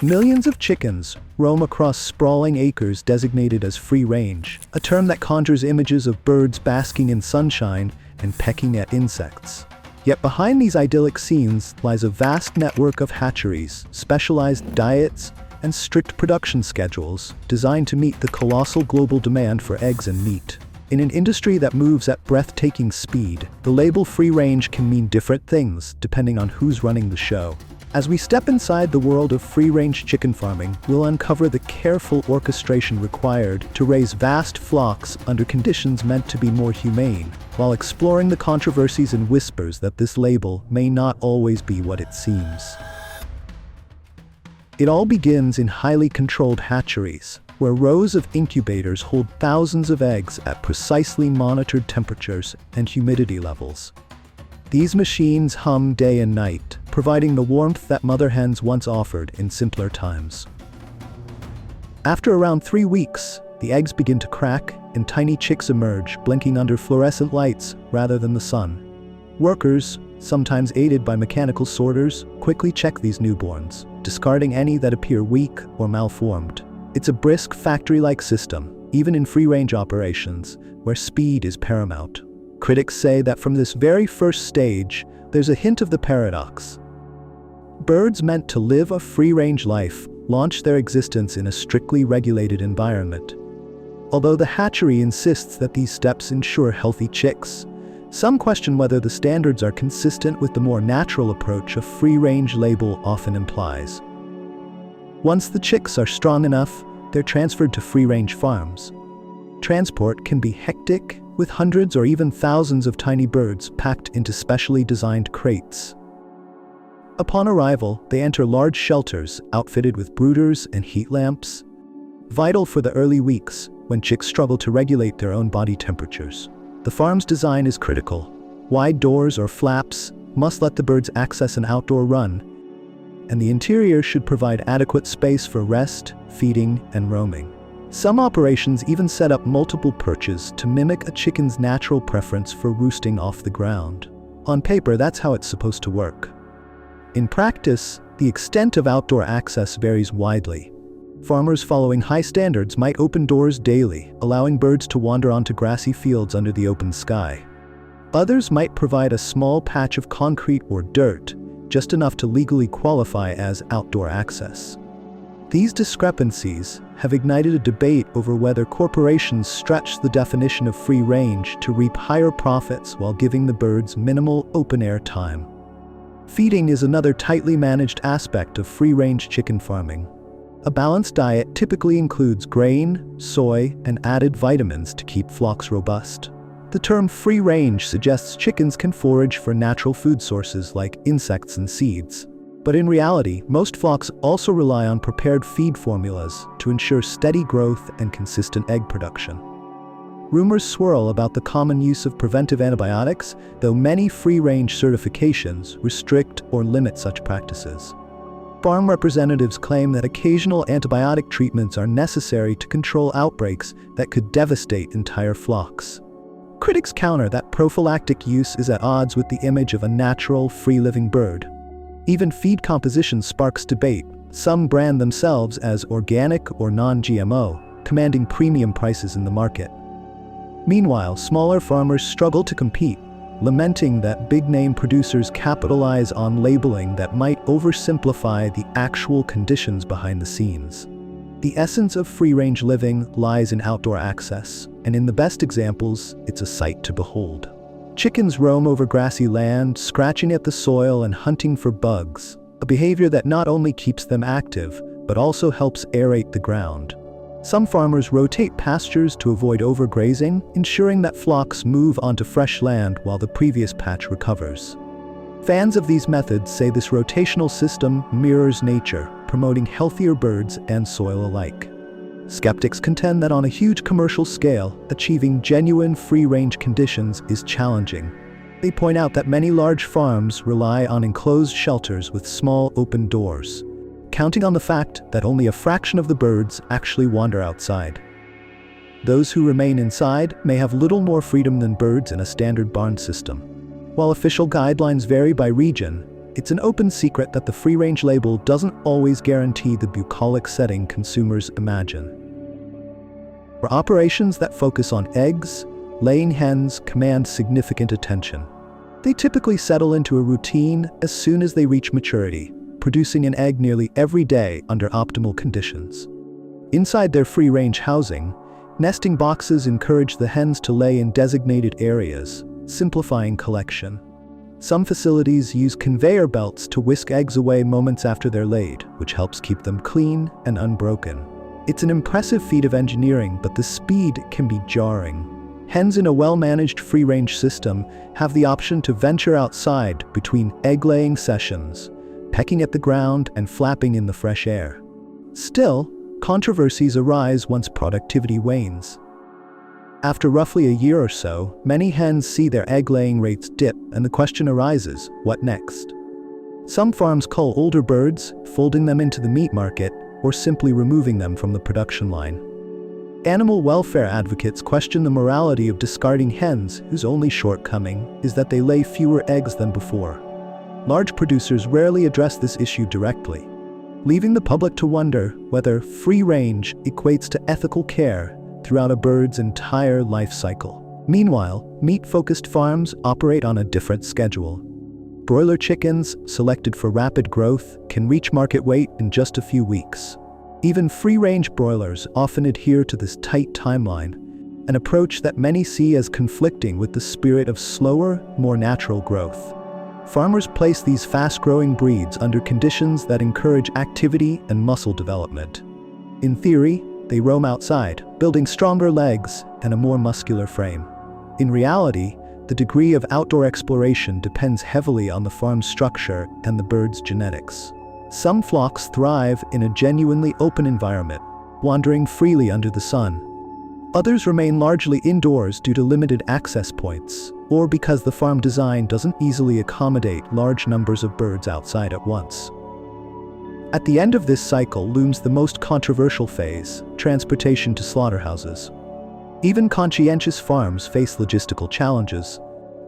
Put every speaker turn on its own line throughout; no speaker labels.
Millions of chickens roam across sprawling acres designated as free range, a term that conjures images of birds basking in sunshine and pecking at insects. Yet behind these idyllic scenes lies a vast network of hatcheries, specialized diets, and strict production schedules designed to meet the colossal global demand for eggs and meat. In an industry that moves at breathtaking speed, the label free range can mean different things depending on who's running the show. As we step inside the world of free-range chicken farming, we'll uncover the careful orchestration required to raise vast flocks under conditions meant to be more humane, while exploring the controversies and whispers that this label may not always be what it seems. It all begins in highly controlled hatcheries, where rows of incubators hold thousands of eggs at precisely monitored temperatures and humidity levels. These machines hum day and night, providing the warmth that mother hens once offered in simpler times. After around 3 weeks, the eggs begin to crack and tiny chicks emerge, blinking under fluorescent lights rather than the sun. Workers, sometimes aided by mechanical sorters, quickly check these newborns, discarding any that appear weak or malformed. It's a brisk factory-like system, even in free-range operations, where speed is paramount. Critics say that from this very first stage, there's a hint of the paradox. Birds meant to live a free-range life launch their existence in a strictly regulated environment. Although the hatchery insists that these steps ensure healthy chicks, some question whether the standards are consistent with the more natural approach a free-range label often implies. Once the chicks are strong enough, they're transferred to free-range farms. Transport can be hectic, with hundreds or even thousands of tiny birds packed into specially designed crates. Upon arrival, they enter large shelters outfitted with brooders and heat lamps, vital for the early weeks when chicks struggle to regulate their own body temperatures. The farm's design is critical. Wide doors or flaps must let the birds access an outdoor run, and the interior should provide adequate space for rest, feeding, and roaming. Some operations even set up multiple perches to mimic a chicken's natural preference for roosting off the ground. On paper, that's how it's supposed to work. In practice, the extent of outdoor access varies widely. Farmers following high standards might open doors daily, allowing birds to wander onto grassy fields under the open sky. Others might provide a small patch of concrete or dirt, just enough to legally qualify as outdoor access. These discrepancies have ignited a debate over whether corporations stretch the definition of free range to reap higher profits while giving the birds minimal open-air time. Feeding is another tightly managed aspect of free-range chicken farming. A balanced diet typically includes grain, soy, and added vitamins to keep flocks robust. The term free range suggests chickens can forage for natural food sources like insects and seeds. But in reality, most flocks also rely on prepared feed formulas to ensure steady growth and consistent egg production. Rumors swirl about the common use of preventive antibiotics, though many free-range certifications restrict or limit such practices. Farm representatives claim that occasional antibiotic treatments are necessary to control outbreaks that could devastate entire flocks. Critics counter that prophylactic use is at odds with the image of a natural, free-living bird. Even feed composition sparks debate. Some brand themselves as organic or non-GMO, commanding premium prices in the market. Meanwhile, smaller farmers struggle to compete, lamenting that big-name producers capitalize on labeling that might oversimplify the actual conditions behind the scenes. The essence of free-range living lies in outdoor access, and in the best examples, it's a sight to behold. Chickens roam over grassy land, scratching at the soil and hunting for bugs, a behavior that not only keeps them active, but also helps aerate the ground. Some farmers rotate pastures to avoid overgrazing, ensuring that flocks move onto fresh land while the previous patch recovers. Fans of these methods say this rotational system mirrors nature, promoting healthier birds and soil alike. Skeptics contend that on a huge commercial scale, achieving genuine free-range conditions is challenging. They point out that many large farms rely on enclosed shelters with small open doors, counting on the fact that only a fraction of the birds actually wander outside. Those who remain inside may have little more freedom than birds in a standard barn system. While official guidelines vary by region, It's an open secret that the free-range label doesn't always guarantee the bucolic setting consumers imagine. For operations that focus on eggs, laying hens command significant attention. They typically settle into a routine as soon as they reach maturity, producing an egg nearly every day under optimal conditions. Inside their free-range housing, nesting boxes encourage the hens to lay in designated areas, simplifying collection. Some facilities use conveyor belts to whisk eggs away moments after they're laid, which helps keep them clean and unbroken. It's an impressive feat of engineering, but the speed can be jarring. Hens in a well-managed free-range system have the option to venture outside between egg-laying sessions, pecking at the ground and flapping in the fresh air. Still, controversies arise once productivity wanes. After roughly a year or so, many hens see their egg-laying rates dip, and the question arises, what next? Some farms cull older birds, folding them into the meat market, or simply removing them from the production line. Animal welfare advocates question the morality of discarding hens whose only shortcoming is that they lay fewer eggs than before. Large producers rarely address this issue directly, leaving the public to wonder whether free range equates to ethical care throughout a bird's entire life cycle. Meanwhile, meat-focused farms operate on a different schedule. Broiler chickens, selected for rapid growth, can reach market weight in just a few weeks. Even free-range broilers often adhere to this tight timeline, an approach that many see as conflicting with the spirit of slower, more natural growth. Farmers place these fast-growing breeds under conditions that encourage activity and muscle development. In theory, they roam outside, building stronger legs and a more muscular frame. In reality, the degree of outdoor exploration depends heavily on the farm's structure and the bird's genetics. Some flocks thrive in a genuinely open environment, wandering freely under the sun. Others remain largely indoors due to limited access points, or because the farm design doesn't easily accommodate large numbers of birds outside at once. At the end of this cycle looms the most controversial phase, transportation to slaughterhouses. Even conscientious farms face logistical challenges,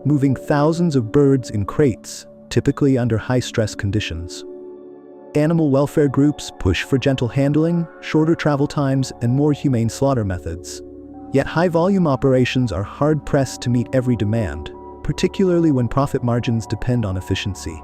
moving thousands of birds in crates, typically under high-stress conditions. Animal welfare groups push for gentle handling, shorter travel times, and more humane slaughter methods. Yet high-volume operations are hard-pressed to meet every demand, particularly when profit margins depend on efficiency.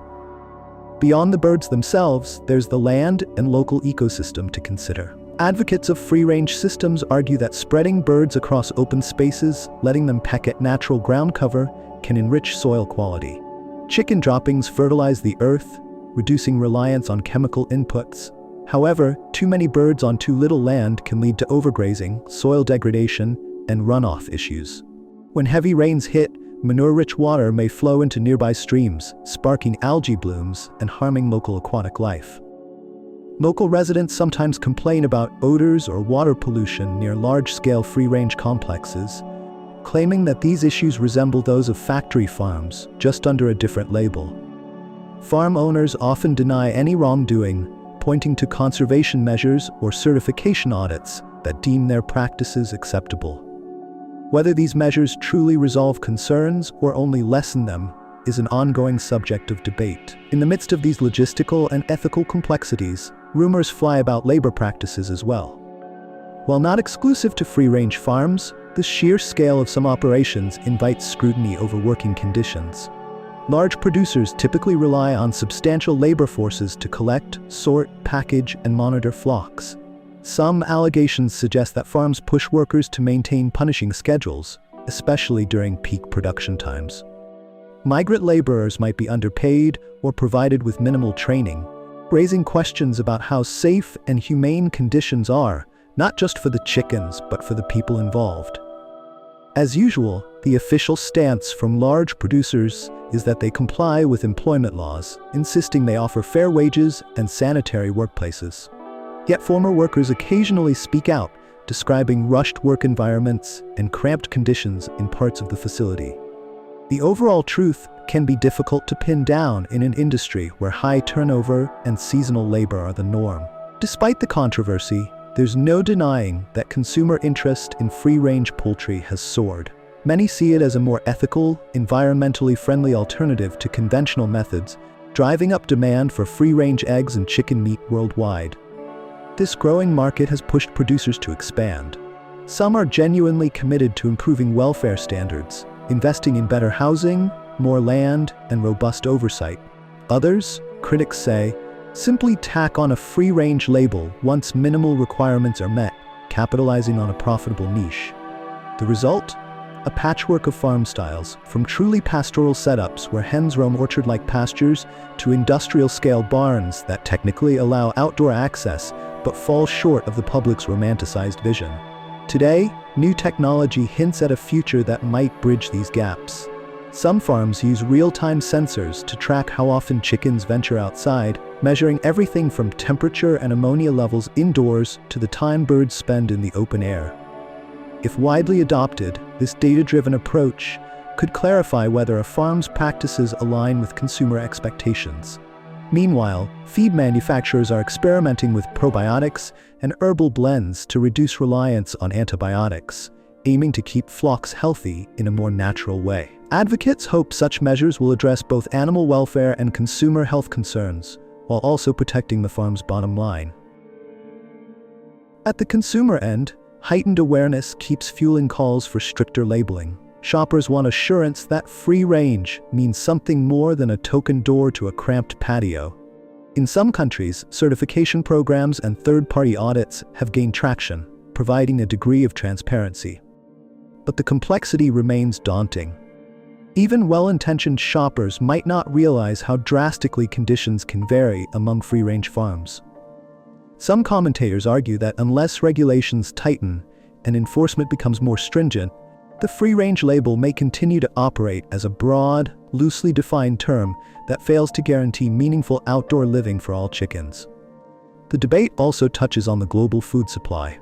Beyond the birds themselves, there's the land and local ecosystem to consider. Advocates of free-range systems argue that spreading birds across open spaces, letting them peck at natural ground cover, can enrich soil quality. Chicken droppings fertilize the earth, reducing reliance on chemical inputs. However, too many birds on too little land can lead to overgrazing, soil degradation, and runoff issues. When heavy rains hit, manure-rich water may flow into nearby streams, sparking algae blooms and harming local aquatic life. Local residents sometimes complain about odors or water pollution near large-scale free-range complexes, claiming that these issues resemble those of factory farms, just under a different label. Farm owners often deny any wrongdoing, pointing to conservation measures or certification audits that deem their practices acceptable. Whether these measures truly resolve concerns or only lessen them is an ongoing subject of debate. In the midst of these logistical and ethical complexities, rumors fly about labor practices as well. While not exclusive to free-range farms, the sheer scale of some operations invites scrutiny over working conditions. Large producers typically rely on substantial labor forces to collect, sort, package, and monitor flocks. Some allegations suggest that farms push workers to maintain punishing schedules, especially during peak production times. Migrant laborers might be underpaid or provided with minimal training, raising questions about how safe and humane conditions are, not just for the chickens, but for the people involved. As usual, the official stance from large producers is that they comply with employment laws, insisting they offer fair wages and sanitary workplaces. Yet former workers occasionally speak out, describing rushed work environments and cramped conditions in parts of the facility. The overall truth can be difficult to pin down in an industry where high turnover and seasonal labor are the norm. Despite the controversy, there's no denying that consumer interest in free-range poultry has soared. Many see it as a more ethical, environmentally friendly alternative to conventional methods, driving up demand for free-range eggs and chicken meat worldwide. This growing market has pushed producers to expand. Some are genuinely committed to improving welfare standards, investing in better housing, more land, and robust oversight. Others, critics say, simply tack on a free-range label once minimal requirements are met, capitalizing on a profitable niche. The result? A patchwork of farm styles, from truly pastoral setups where hens roam orchard-like pastures to industrial-scale barns that technically allow outdoor access but fall short of the public's romanticized vision. Today, new technology hints at a future that might bridge these gaps. Some farms use real-time sensors to track how often chickens venture outside, measuring everything from temperature and ammonia levels indoors to the time birds spend in the open air. If widely adopted, this data-driven approach could clarify whether a farm's practices align with consumer expectations. Meanwhile, feed manufacturers are experimenting with probiotics and herbal blends to reduce reliance on antibiotics, aiming to keep flocks healthy in a more natural way. Advocates hope such measures will address both animal welfare and consumer health concerns, while also protecting the farm's bottom line. At the consumer end, heightened awareness keeps fueling calls for stricter labeling. Shoppers want assurance that free range means something more than a token door to a cramped patio. In some countries, certification programs and third-party audits have gained traction, providing a degree of transparency. But the complexity remains daunting. Even well-intentioned shoppers might not realize how drastically conditions can vary among free-range farms. Some commentators argue that unless regulations tighten and enforcement becomes more stringent, the free-range label may continue to operate as a broad, loosely defined term that fails to guarantee meaningful outdoor living for all chickens. The debate also touches on the global food supply.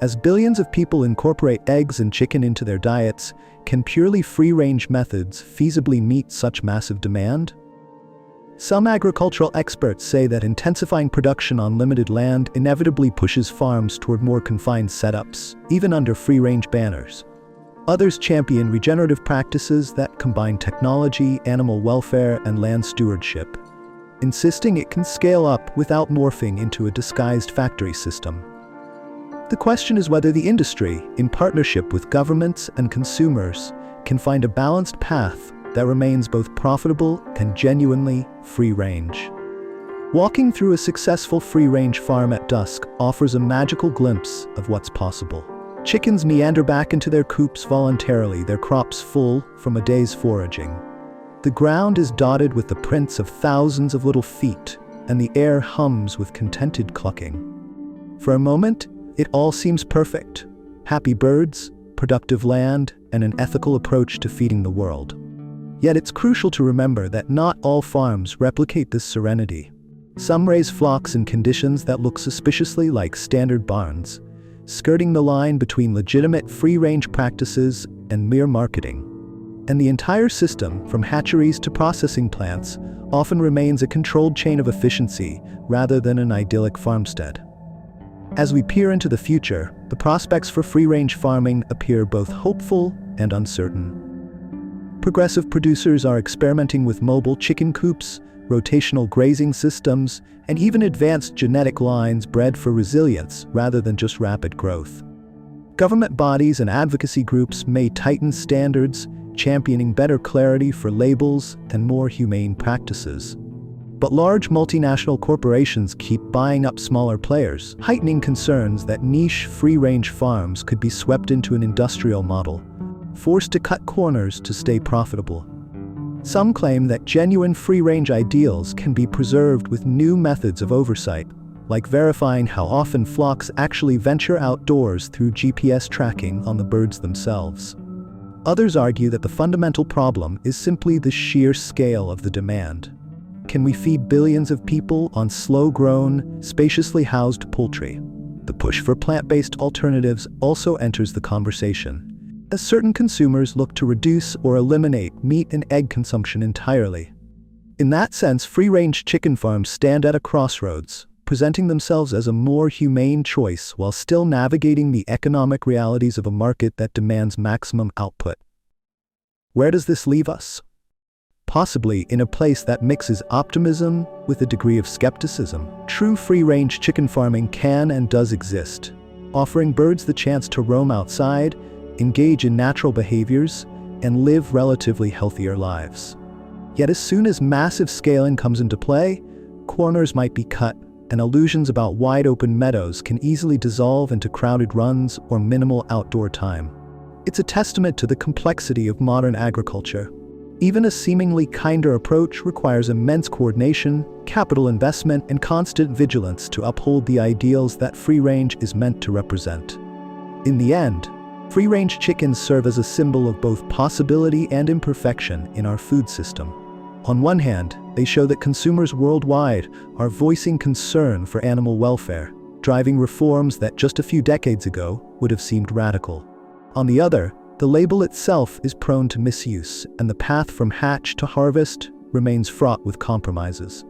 As billions of people incorporate eggs and chicken into their diets, can purely free-range methods feasibly meet such massive demand? Some agricultural experts say that intensifying production on limited land inevitably pushes farms toward more confined setups, even under free-range banners. Others champion regenerative practices that combine technology, animal welfare, and land stewardship, insisting it can scale up without morphing into a disguised factory system. The question is whether the industry, in partnership with governments and consumers, can find a balanced path that remains both profitable and genuinely free-range. Walking through a successful free-range farm at dusk offers a magical glimpse of what's possible. Chickens meander back into their coops voluntarily, their crops full from a day's foraging. The ground is dotted with the prints of thousands of little feet, and the air hums with contented clucking. For a moment, it all seems perfect. Happy birds, productive land, and an ethical approach to feeding the world. Yet it's crucial to remember that not all farms replicate this serenity. Some raise flocks in conditions that look suspiciously like standard barns, skirting the line between legitimate free-range practices and mere marketing. And the entire system, from hatcheries to processing plants, often remains a controlled chain of efficiency rather than an idyllic farmstead. As we peer into the future, the prospects for free-range farming appear both hopeful and uncertain. Progressive producers are experimenting with mobile chicken coops, rotational grazing systems, and even advanced genetic lines bred for resilience rather than just rapid growth. Government bodies and advocacy groups may tighten standards, championing better clarity for labels and more humane practices. But large multinational corporations keep buying up smaller players, heightening concerns that niche free-range farms could be swept into an industrial model, forced to cut corners to stay profitable. Some claim that genuine free-range ideals can be preserved with new methods of oversight, like verifying how often flocks actually venture outdoors through GPS tracking on the birds themselves. Others argue that the fundamental problem is simply the sheer scale of the demand. Can we feed billions of people on slow-grown, spaciously housed poultry? The push for plant-based alternatives also enters the conversation, as certain consumers look to reduce or eliminate meat and egg consumption entirely. In that sense, free-range chicken farms stand at a crossroads, presenting themselves as a more humane choice while still navigating the economic realities of a market that demands maximum output. Where does this leave us? possibly in a place that mixes optimism with a degree of skepticism. True free-range chicken farming can and does exist, offering birds the chance to roam outside, engage in natural behaviors, and live relatively healthier lives. Yet as soon as massive scaling comes into play, corners might be cut, and illusions about wide-open meadows can easily dissolve into crowded runs or minimal outdoor time. It's a testament to the complexity of modern agriculture. Even a seemingly kinder approach requires immense coordination, capital investment, and constant vigilance to uphold the ideals that free-range is meant to represent. In the end, free-range chickens serve as a symbol of both possibility and imperfection in our food system. On one hand, they show that consumers worldwide are voicing concern for animal welfare, driving reforms that just a few decades ago would have seemed radical. On the other, the label itself is prone to misuse, and the path from hatch to harvest remains fraught with compromises.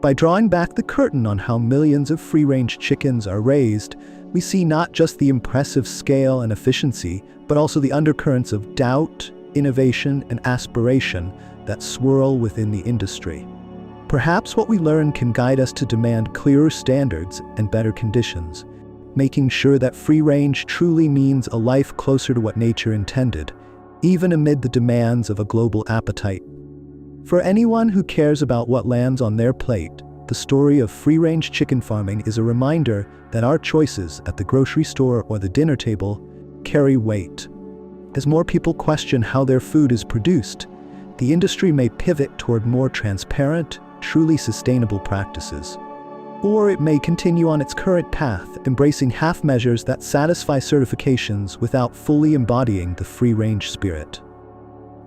By drawing back the curtain on how millions of free-range chickens are raised, we see not just the impressive scale and efficiency, but also the undercurrents of doubt, innovation, and aspiration that swirl within the industry. Perhaps what we learn can guide us to demand clearer standards and better conditions, making sure that free-range truly means a life closer to what nature intended, even amid the demands of a global appetite. For anyone who cares about what lands on their plate, the story of free-range chicken farming is a reminder that our choices at the grocery store or the dinner table carry weight. As more people question how their food is produced, the industry may pivot toward more transparent, truly sustainable practices. Or it may continue on its current path, embracing half measures that satisfy certifications without fully embodying the free-range spirit.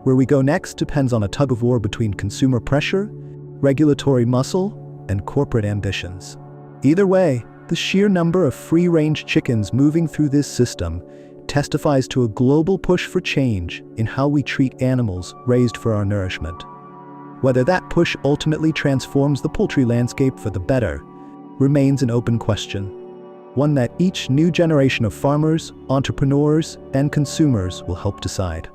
Where we go next depends on a tug-of-war between consumer pressure, regulatory muscle, and corporate ambitions. Either way, the sheer number of free-range chickens moving through this system testifies to a global push for change in how we treat animals raised for our nourishment. Whether that push ultimately transforms the poultry landscape for the better remains an open question, one that each new generation of farmers, entrepreneurs, and consumers will help decide.